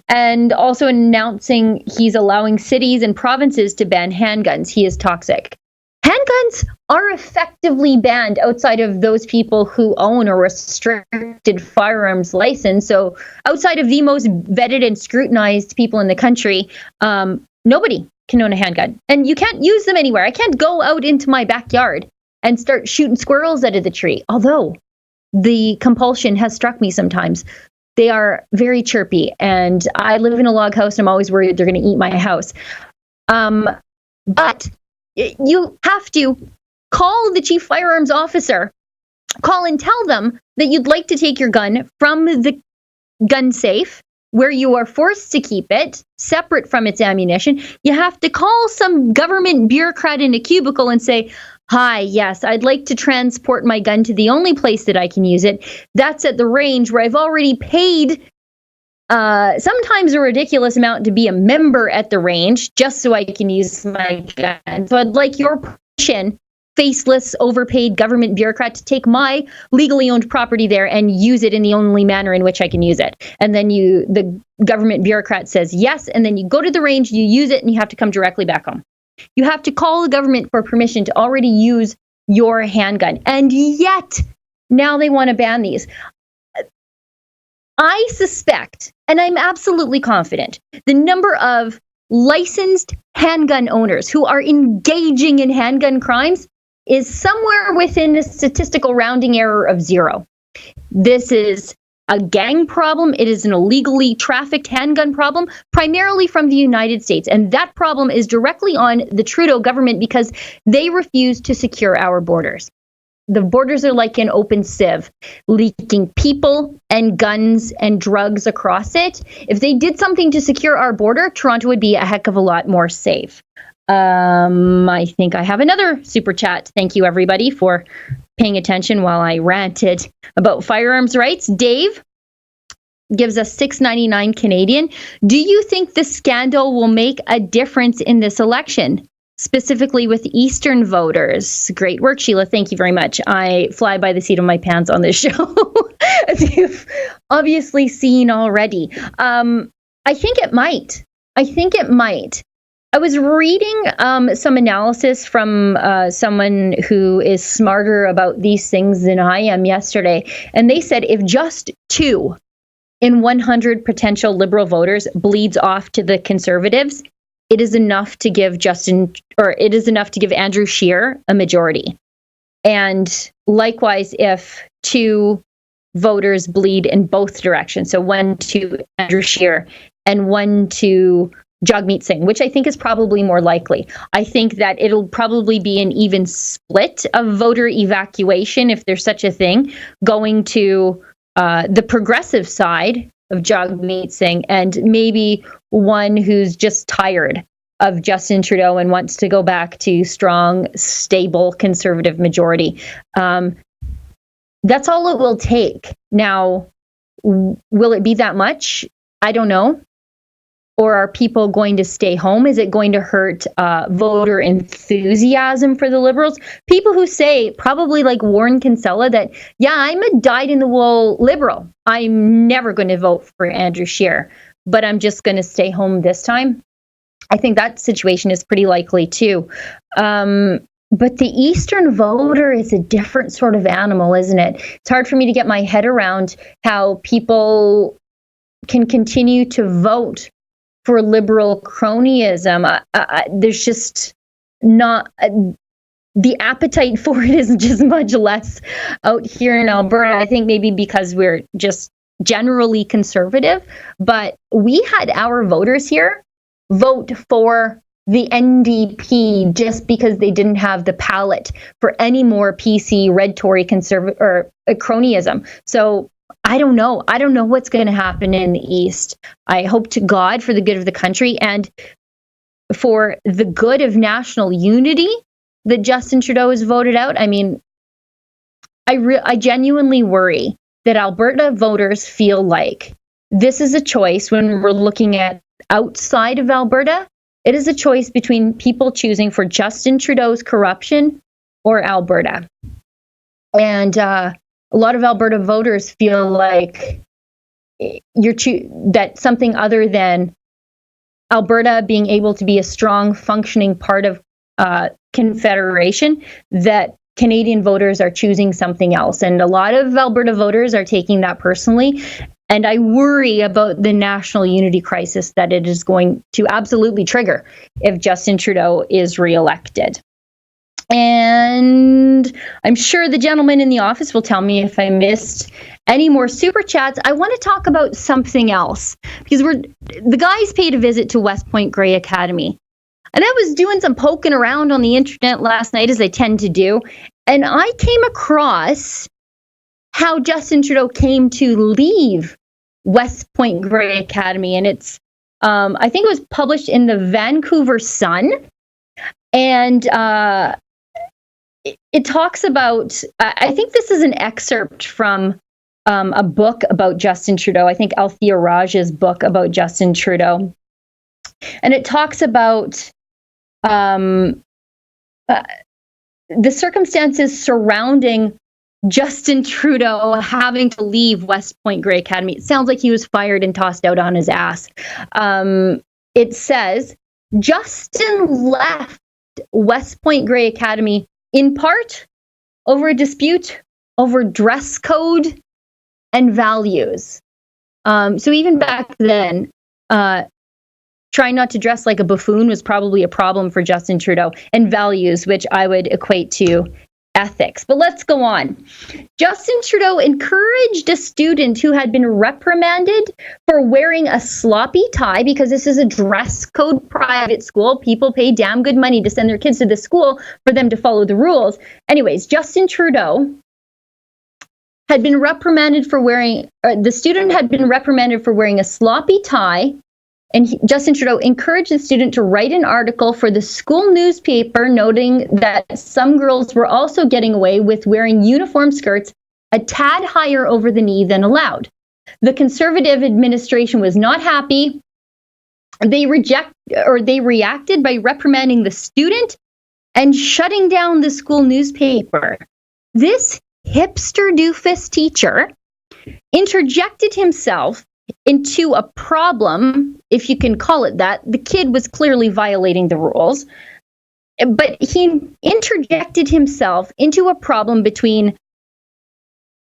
and also announcing he's allowing cities and provinces to ban handguns. He is toxic. Handguns are effectively banned outside of those people who own a restricted firearms license. So outside of the most vetted and scrutinized people in the country, nobody can own a handgun. And you can't use them anywhere. I can't go out into my backyard and start shooting squirrels out of the tree. Although the compulsion has struck me sometimes. They are very chirpy. And I live in a log house and I'm always worried they're going to eat my house. But you have to call the chief firearms officer, call and tell them that you'd like to take your gun from the gun safe where you are forced to keep it separate from its ammunition. You have to call some government bureaucrat in a cubicle and say, hi, yes, I'd like to transport my gun to the only place that I can use it. That's at the range where I've already paid sometimes a ridiculous amount to be a member at the range just so I can use my gun. So I'd like your permission, faceless, overpaid government bureaucrat, to take my legally owned property there and use it in the only manner in which I can use it. And then the government bureaucrat says yes, and then you go to the range, you use it, and you have to come directly back home. You have to call the government for permission to already use your handgun. And yet, now they want to ban these. I suspect, and I'm absolutely confident, the number of licensed handgun owners who are engaging in handgun crimes is somewhere within a statistical rounding error of 0. This is a gang problem. It is an illegally trafficked handgun problem, primarily from the United States. And that problem is directly on the Trudeau government because they refuse to secure our borders. The borders are like an open sieve, leaking people and guns and drugs across it. If they did something to secure our border, Toronto would be a heck of a lot more safe. I think I have another super chat. Thank you, everybody, for paying attention while I ranted about firearms rights. Dave gives us $6.99 Canadian. Do you think the scandal will make a difference in this election? Specifically with Eastern voters. Great work, Sheila. Thank you very much. I fly by the seat of my pants on this show, as you've obviously seen already. I think it might. I was reading some analysis from someone who is smarter about these things than I am yesterday, and they said if just 2 in 100 potential Liberal voters bleeds off to the Conservatives, it is enough to give Andrew Scheer a majority. And likewise, if 2 voters bleed in both directions, so 1 to Andrew Scheer and 1 to Jagmeet Singh, which I think is probably more likely. I think that it'll probably be an even split of voter evacuation, if there's such a thing, going to the progressive side of Jagmeet Singh, and maybe one who's just tired of Justin Trudeau and wants to go back to strong, stable, conservative majority. That's all it will take. Now, will it be that much? I don't know. Or are people going to stay home? Is it going to hurt voter enthusiasm for the Liberals? People who say, probably like Warren Kinsella, that, yeah, I'm a dyed-in-the-wool Liberal. I'm never going to vote for Andrew Scheer, but I'm just going to stay home this time. I think that situation is pretty likely too. But the Eastern voter is a different sort of animal, isn't it? It's hard for me to get my head around how people can continue to vote for Liberal cronyism. There's just not the appetite for it is just much less out here in Alberta. I think maybe because we're just generally conservative, but we had our voters here vote for the NDP just because they didn't have the palate for any more PC red Tory or cronyism. So I don't know. I don't know what's going to happen in the East. I hope to God for the good of the country and for the good of national unity that Justin Trudeau has voted out. I mean, I genuinely worry that Alberta voters feel like this is a choice when we're looking at outside of Alberta. It is a choice between people choosing for Justin Trudeau's corruption or Alberta. And a lot of Alberta voters feel like that something other than Alberta being able to be a strong, functioning part of Confederation, that Canadian voters are choosing something else. And a lot of Alberta voters are taking that personally. And I worry about the national unity crisis that it is going to absolutely trigger if Justin Trudeau is reelected. And I'm sure the gentleman in the office will tell me if I missed any more super chats. I want to talk about something else because the guys paid a visit to West Point Grey Academy. And I was doing some poking around on the internet last night, as I tend to do, and I came across how Justin Trudeau came to leave West Point Grey Academy. And it's, I think it was published in the Vancouver Sun. And it talks about, I think this is an excerpt from a book about Justin Trudeau. I think Althea Raj's book about Justin Trudeau. And it talks about the circumstances surrounding Justin Trudeau having to leave West Point Grey Academy. It sounds like he was fired and tossed out on his ass. It says, Justin left West Point Grey Academy in part over a dispute over dress code and values. So even back then, trying not to dress like a buffoon was probably a problem for Justin Trudeau, and values, which I would equate to ethics. But let's go on. Justin Trudeau encouraged a student who had been reprimanded for wearing a sloppy tie, because this is a dress code private school. People pay damn good money to send their kids to the school for them to follow the rules. Anyways, Justin Trudeau had been reprimanded for wearing, the student had been reprimanded for wearing a sloppy tie. And Justin Trudeau encouraged the student to write an article for the school newspaper, noting that some girls were also getting away with wearing uniform skirts a tad higher over the knee than allowed. The Conservative administration was not happy. They reacted by reprimanding the student and shutting down the school newspaper. This hipster doofus teacher interjected himself into a problem, if you can call it that. The kid was clearly violating the rules, but he interjected himself into a problem between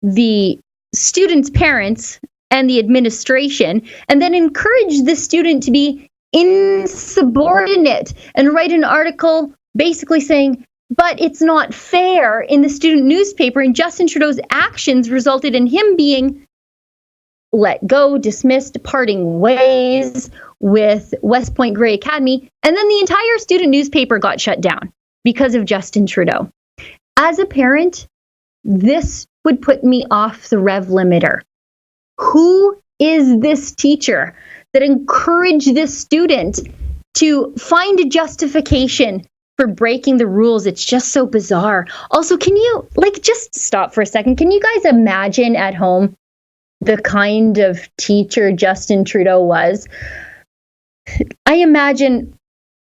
the student's parents and the administration, and then encouraged the student to be insubordinate and write an article basically saying, but it's not fair, in the student newspaper. And Justin Trudeau's actions resulted in him being let go, dismissed, parting ways with West Point Grey Academy. And then the entire student newspaper got shut down because of Justin Trudeau. As a parent, this would put me off the rev limiter. Who is this teacher that encouraged this student to find a justification for breaking the rules? It's just so bizarre. Also, can you, just stop for a second? Can you guys imagine at home the kind of teacher Justin Trudeau was? I imagine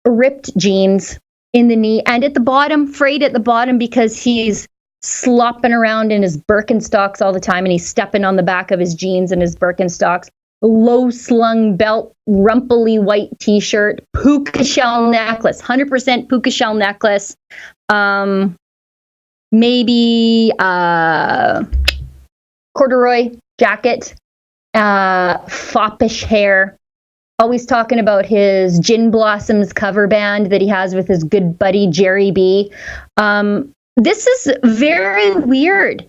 ripped jeans in the knee and at the bottom, frayed at the bottom because he's slopping around in his Birkenstocks all the time and he's stepping on the back of his jeans and his Birkenstocks. Low slung belt, rumply white t-shirt, puka shell necklace, 100% puka shell necklace. Maybe corduroy jacket, foppish hair, always talking about his Gin Blossoms cover band that he has with his good buddy Jerry B. This is very weird.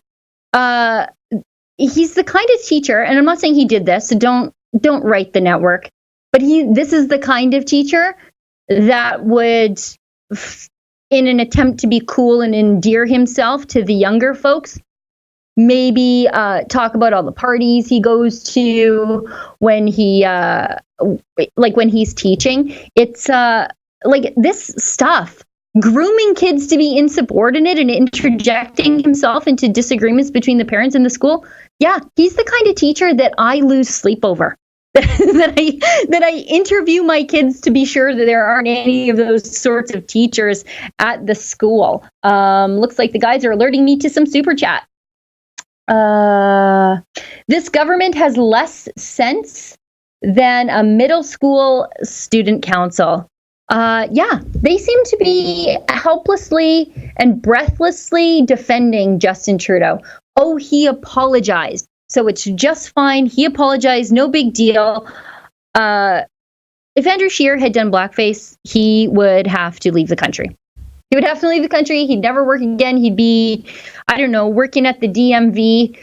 He's the kind of teacher, and I'm not saying he did this, so don't write the network, but this is the kind of teacher that would, in an attempt to be cool and endear himself to the younger folks, maybe talk about all the parties he goes to when he when he's teaching. It's like this stuff, grooming kids to be insubordinate and interjecting himself into disagreements between the parents and the school. Yeah, he's the kind of teacher that I lose sleep over. that I interview my kids to be sure that there aren't any of those sorts of teachers at the school. Looks like the guys are alerting me to some super chat. This government has less sense than a middle school student council. Yeah, they seem to be helplessly and breathlessly defending Justin Trudeau. Oh, he apologized, so it's just fine. He apologized, no big deal. If Andrew Scheer had done blackface, he would have to leave the country. He would have to leave the country. He'd never work again. He'd be, I don't know, working at the DMV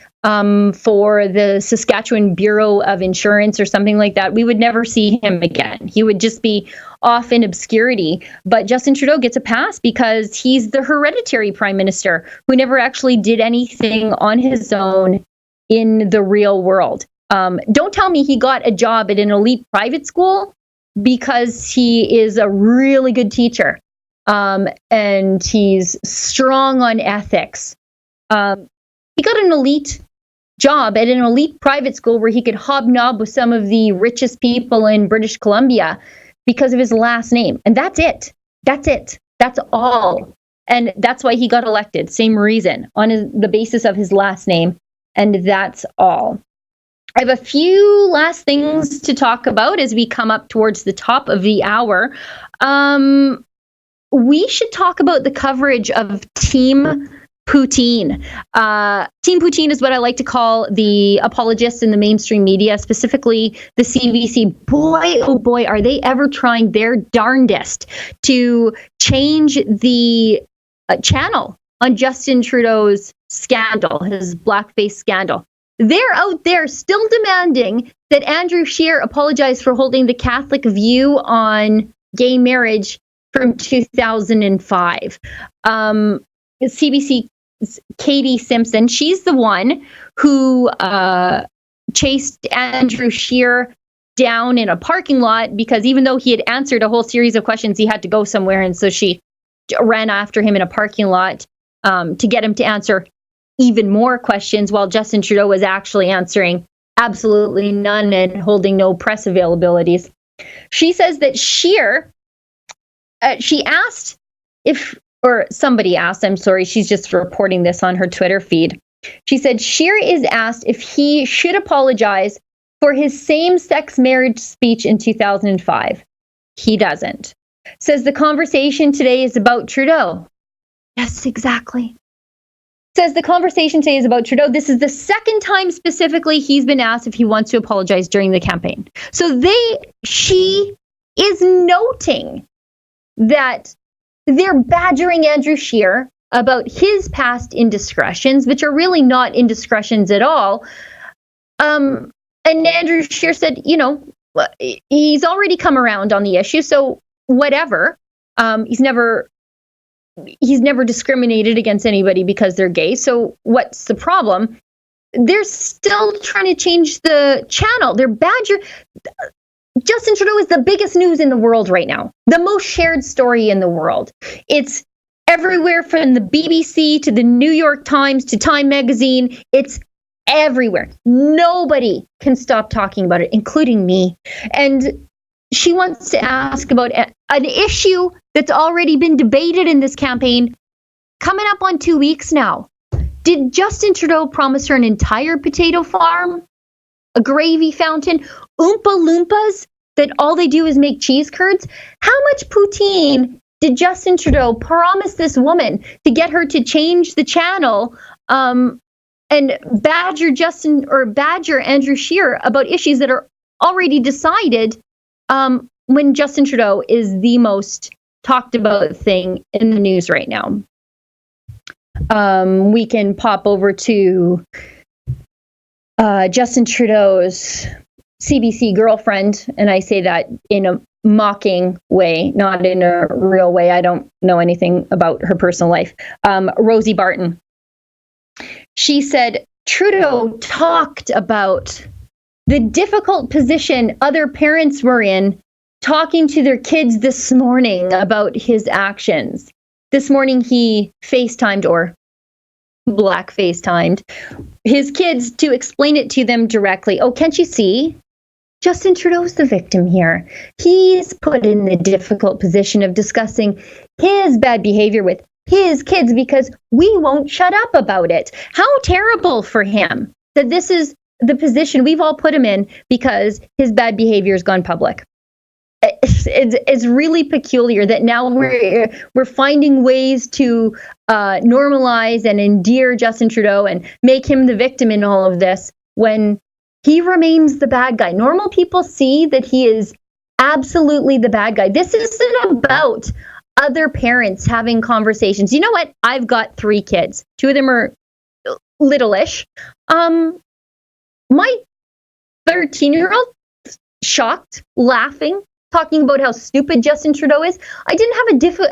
for the Saskatchewan Bureau of Insurance or something like that. We would never see him again. He would just be off in obscurity. But Justin Trudeau gets a pass because he's the hereditary prime minister who never actually did anything on his own in the real world. Don't tell me he got a job at an elite private school because he is a really good teacher. And he's strong on ethics. He got an elite job at an elite private school where he could hobnob with some of the richest people in British Columbia because of his last name. And that's it. That's it. That's all. And that's why he got elected. Same reason, on the basis of his last name. And that's all. I have a few last things to talk about as we come up towards the top of the hour. We should talk about the coverage of Team Poutine. Team Poutine is what I like to call the apologists in the mainstream media, specifically the CBC. Boy, oh boy, are they ever trying their darndest to change the channel on Justin Trudeau's scandal, his blackface scandal. They're out there still demanding that Andrew Scheer apologize for holding the Catholic view on gay marriage from 2005. CBC Katie Simpson, she's the one who chased Andrew Scheer down in a parking lot because even though he had answered a whole series of questions, he had to go somewhere. And so she ran after him in a parking lot to get him to answer even more questions while Justin Trudeau was actually answering absolutely none and holding no press availabilities. She says that Scheer, she asked if, or somebody asked, I'm sorry, she's just reporting this on her Twitter feed. She said Scheer is asked if he should apologize for his same-sex marriage speech in 2005. He doesn't. Says the conversation today is about Trudeau. Yes, exactly. Says the conversation today is about Trudeau. This is the second time specifically he's been asked if he wants to apologize during the campaign. So she is noting that they're badgering Andrew Scheer about his past indiscretions, which are really not indiscretions at all. And Andrew Scheer said, you know, he's already come around on the issue, so whatever. He's never discriminated against anybody because they're gay. So what's the problem? They're still trying to change the channel. They're Justin Trudeau is the biggest news in the world right now. The most shared story in the world. It's everywhere from the BBC to the New York Times to Time Magazine. It's everywhere. Nobody can stop talking about it, including me. And she wants to ask about an issue that's already been debated in this campaign, coming up on 2 weeks now. Did Justin Trudeau promise her an entire potato farm? A gravy fountain? Oompa Loompas that all they do is make cheese curds? How much poutine did Justin Trudeau promise this woman to get her to change the channel and badger Andrew Scheer about issues that are already decided when Justin Trudeau is the most talked about thing in the news right now? We can pop over to Justin Trudeau's CBC girlfriend, and I say that in a mocking way, not in a real way. I don't know anything about her personal life. Rosie Barton. She said Trudeau talked about the difficult position other parents were in talking to their kids this morning about his actions. This morning he FaceTimed or Black FaceTimed his kids to explain it to them directly. Oh, can't you see? Justin Trudeau's the victim here. He's put in the difficult position of discussing his bad behavior with his kids because we won't shut up about it. How terrible for him that this is the position we've all put him in because his bad behavior has gone public. It's really peculiar that now we're finding ways to normalize and endear Justin Trudeau and make him the victim in all of this when he remains the bad guy. Normal people see that he is absolutely the bad guy. This isn't about other parents having conversations. You know what? I've got 3 kids. 2 of them are little-ish. My 13-year-old, shocked, laughing, talking about how stupid Justin Trudeau is. I didn't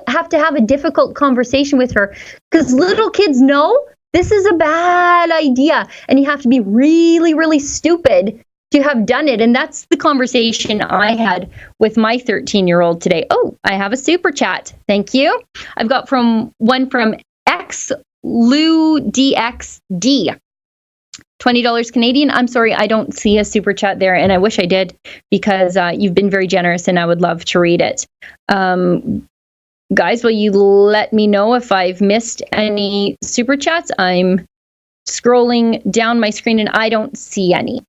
have to have a difficult conversation with her because little kids know this is a bad idea, and you have to be really, really stupid to have done it. And that's the conversation I had with my 13-year-old today. Oh, I have a super chat. Thank you. I've got one from XLouDXD. $20 Canadian. I'm sorry, I don't see a super chat there, and I wish I did because you've been very generous, and I would love to read it. Guys, will you let me know if I've missed any super chats? I'm scrolling down my screen and I don't see any.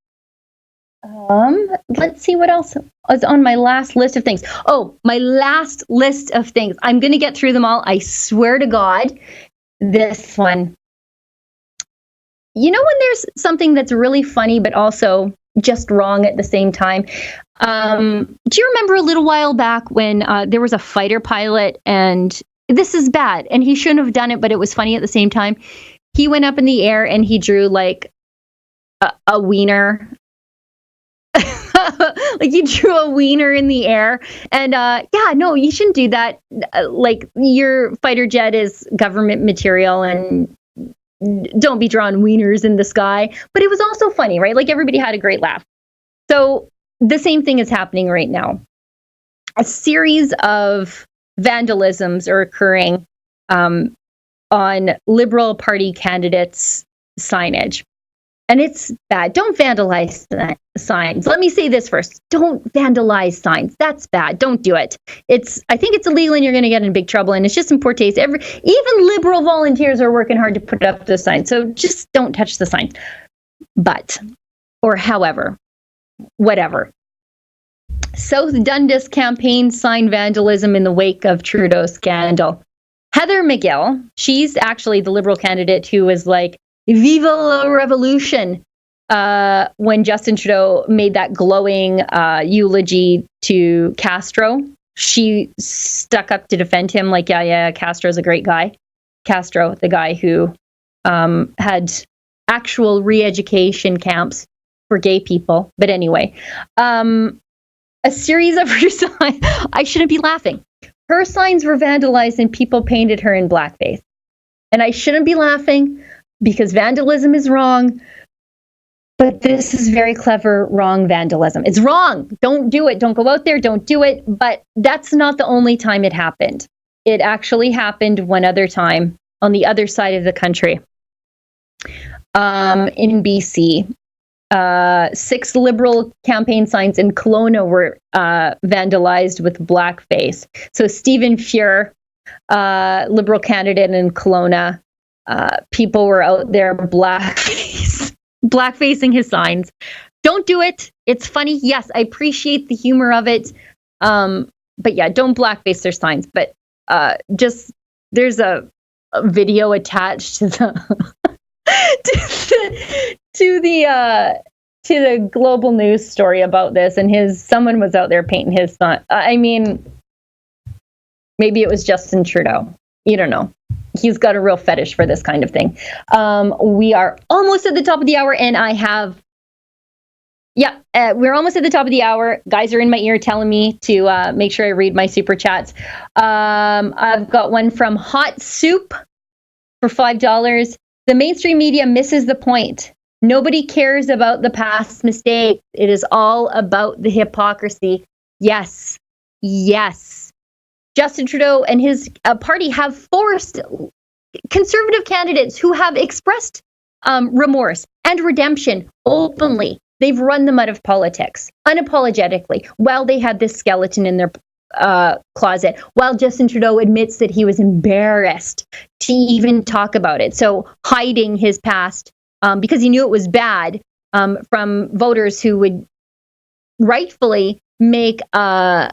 Let's see what else is on my last list of things. Oh, my last list of things. I'm going to get through them all. I swear to God. This one. You know when there's something that's really funny but also just wrong at the same time? Do you remember a little while back when there was a fighter pilot, and this is bad, and he shouldn't have done it, but it was funny at the same time. He went up in the air and he drew like a wiener. Like he drew a wiener in the air. And yeah, no, you shouldn't do that. Like your fighter jet is government material and don't be drawing wieners in the sky. But it was also funny, right? Like everybody had a great laugh. So the same thing is happening right now. A series of vandalisms are occurring on Liberal Party candidates' signage. And it's bad. Don't vandalize signs. Let me say this first. Don't vandalize signs. That's bad. Don't do it. I think it's illegal and you're going to get in big trouble. And it's just in poor taste. Even Liberal volunteers are working hard to put up the signs. So just don't touch the signs. But, or however, whatever. South Dundas campaign sign vandalism in the wake of Trudeau scandal. Heather McGill, she's actually the Liberal candidate who was like, Viva la Revolution, when Justin Trudeau made that glowing eulogy to Castro. She stuck up to defend him like, yeah, Castro's a great guy. Castro, the guy who had actual re-education camps for gay people. But anyway, a series of her signs, I shouldn't be laughing. Her signs were vandalized and people painted her in blackface. And I shouldn't be laughing, because vandalism is wrong, but this is very clever, wrong vandalism. It's wrong. Don't do it. Don't go out there. Don't do it. But that's not the only time it happened. It actually happened one other time on the other side of the country. In BC, 6 Liberal campaign signs in Kelowna were vandalized with blackface. So Stephen Fuhr, Liberal candidate in Kelowna, people were out there blackfacing his signs. Don't do it. It's funny. Yes, I appreciate the humor of it. But yeah, don't blackface their signs. But just there's a video attached to the to the Global News story about this, and someone was out there painting his sign. I mean, maybe it was Justin Trudeau. You don't know. He's got a real fetish for this kind of thing. We are almost at the top of the hour, and I have Yeah, we're almost at the top of the hour. Guys are in my ear telling me to make sure I read my super chats. I've got one from Hot Soup for $5. The mainstream media misses the point. Nobody cares about the past mistake. It is all about the hypocrisy. Yes. Justin Trudeau and his party have forced conservative candidates who have expressed remorse and redemption openly. They've run them out of politics unapologetically while they had this skeleton in their closet, while Justin Trudeau admits that he was embarrassed to even talk about it. So hiding his past because he knew it was bad from voters who would rightfully make an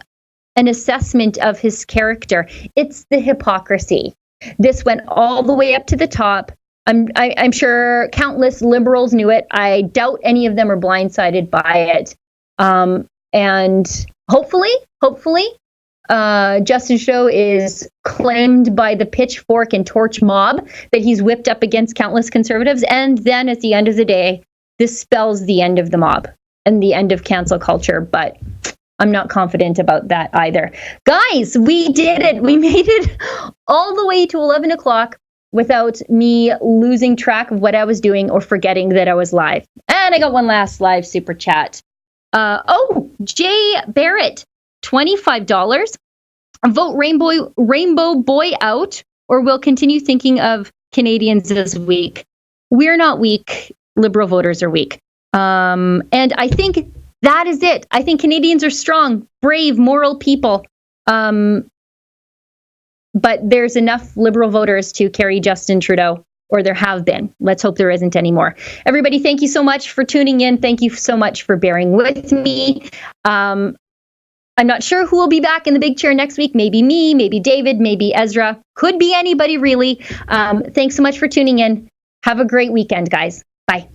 assessment of his character. It's the hypocrisy. This went all the way up to the top. I'm sure countless liberals knew it. I doubt any of them are blindsided by it. And hopefully, Justin Trudeau is claimed by the pitchfork and torch mob that he's whipped up against countless conservatives. And then at the end of the day, this spells the end of the mob and the end of cancel culture. But I'm not confident about that either. Guys, we did it. We made it all the way to 11 o'clock without me losing track of what I was doing or forgetting that I was live. And I got one last live super chat. Jay Barrett, $25. Vote Rainbow Boy out, or we'll continue thinking of Canadians as weak. We're not weak. Liberal voters are weak. And I think that is it. I think Canadians are strong, brave, moral people. But there's enough Liberal voters to carry Justin Trudeau, or there have been. Let's hope there isn't anymore. Everybody, thank you so much for tuning in. Thank you so much for bearing with me. I'm not sure who will be back in the big chair next week. Maybe me, maybe David, maybe Ezra. Could be anybody, really. Thanks so much for tuning in. Have a great weekend, guys. Bye.